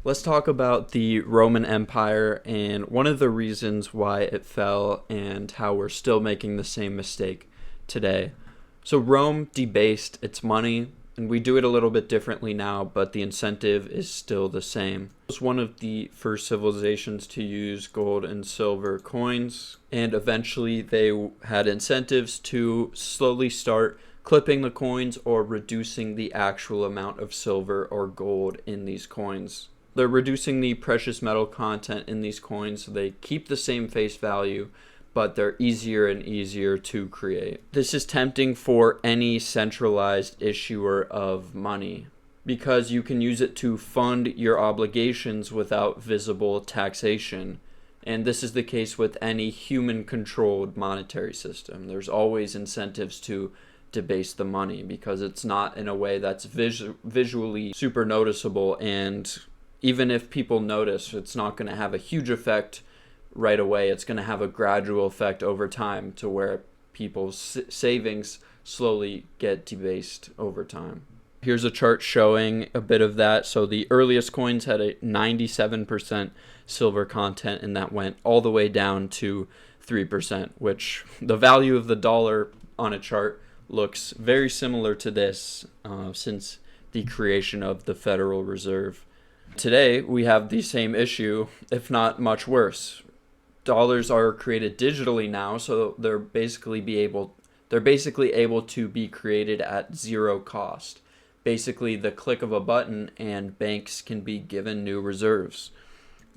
Let's talk about the Roman Empire and one of the reasons why it fell and how we're still making the same mistake today. So Rome debased its money, and we do it a little bit differently now, but the incentive is still the same. It was one of the first civilizations to use gold and silver coins, and eventually they had incentives to slowly start clipping the coins or reducing the actual amount of silver or gold in these coins. They're reducing the precious metal content in these coins so they keep the same face value, but they're easier and easier to create. This is tempting for any centralized issuer of money because you can use it to fund your obligations without visible taxation. And this is the case with any human-controlled monetary system. There's always incentives to debase the money because it's not in a way that's visually super noticeable, and even if people notice, it's not going to have a huge effect right away. It's going to have a gradual effect over time to where people's savings slowly get debased over time. Here's a chart showing a bit of that. So the earliest coins had a 97% silver content, and that went all the way down to 3%, which the value of the dollar on a chart looks very similar to this since the creation of the Federal Reserve. Today, we have the same issue, if not much worse. Dollars are created digitally now, so they're basically able to be created at zero cost. Basically, the click of a button and banks can be given new reserves.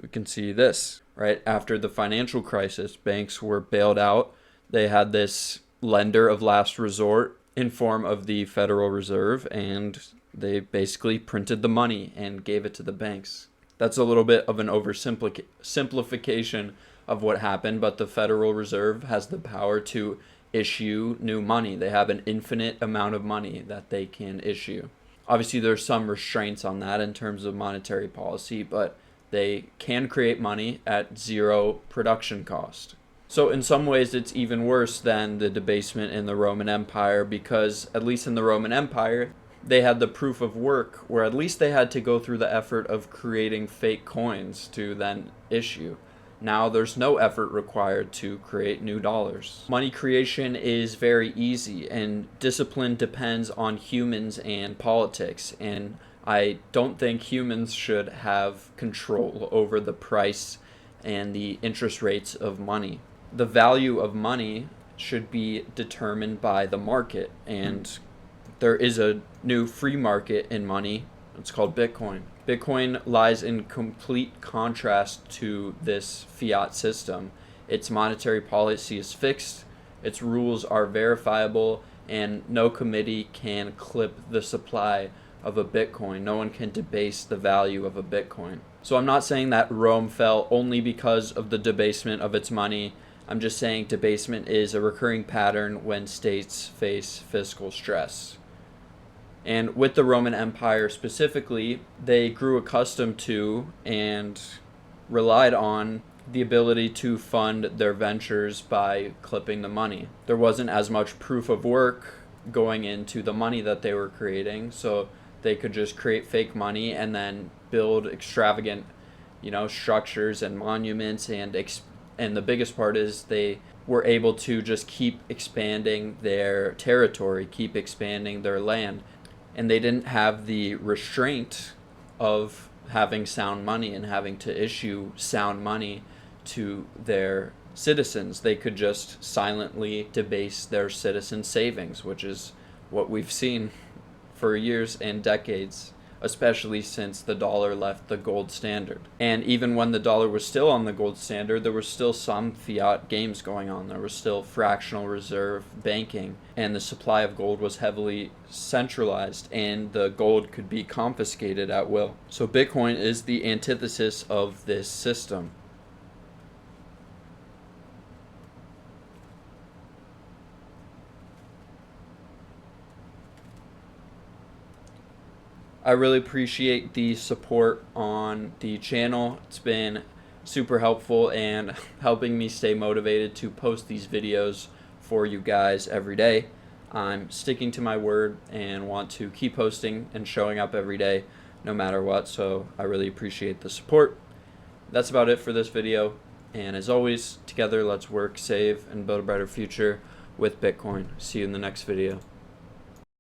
We can see this, right? After the financial crisis, banks were bailed out. They had this lender of last resort in form of the Federal Reserve, and they basically printed the money and gave it to the banks. That's a little bit of an oversimplification of what happened, but the Federal Reserve has the power to issue new money. They have an infinite amount of money that they can issue. Obviously, there's some restraints on that in terms of monetary policy, but they can create money at zero production cost. So in some ways, it's even worse than the debasement in the Roman Empire because, at least in the Roman Empire, they had the proof of work where at least they had to go through the effort of creating fake coins to then issue. Now there's no effort required to create new dollars. Money creation is very easy, and discipline depends on humans and politics, and I don't think humans should have control over the price and the interest rates of money. The value of money should be determined by the market, and there is a new free market in money. It's called Bitcoin. Bitcoin lies in complete contrast to this fiat system. Its monetary policy is fixed, its rules are verifiable, and no committee can clip the supply of a Bitcoin. No one can debase the value of a Bitcoin. So I'm not saying that Rome fell only because of the debasement of its money. I'm just saying debasement is a recurring pattern when states face fiscal stress. And with the Roman Empire specifically, they grew accustomed to and relied on the ability to fund their ventures by clipping the money. There wasn't as much proof of work going into the money that they were creating, so they could just create fake money and then build extravagant, structures and monuments, and the biggest part is they were able to just keep expanding their territory, keep expanding their land. And they didn't have the restraint of having sound money and having to issue sound money to their citizens. They could just silently debase their citizens' savings, which is what we've seen for years and decades, especially since the dollar left the gold standard. And even when the dollar was still on the gold standard, there were still some fiat games going on. There was still fractional reserve banking, and the supply of gold was heavily centralized, and the gold could be confiscated at will. So Bitcoin is the antithesis of this system. I really appreciate the support on the channel. It's been super helpful and helping me stay motivated to post these videos for you guys every day. I'm sticking to my word and want to keep posting and showing up every day no matter what, so I really appreciate the support. That's about it for this video, and as always, together let's work, save, and build a better future with Bitcoin. See you in the next video.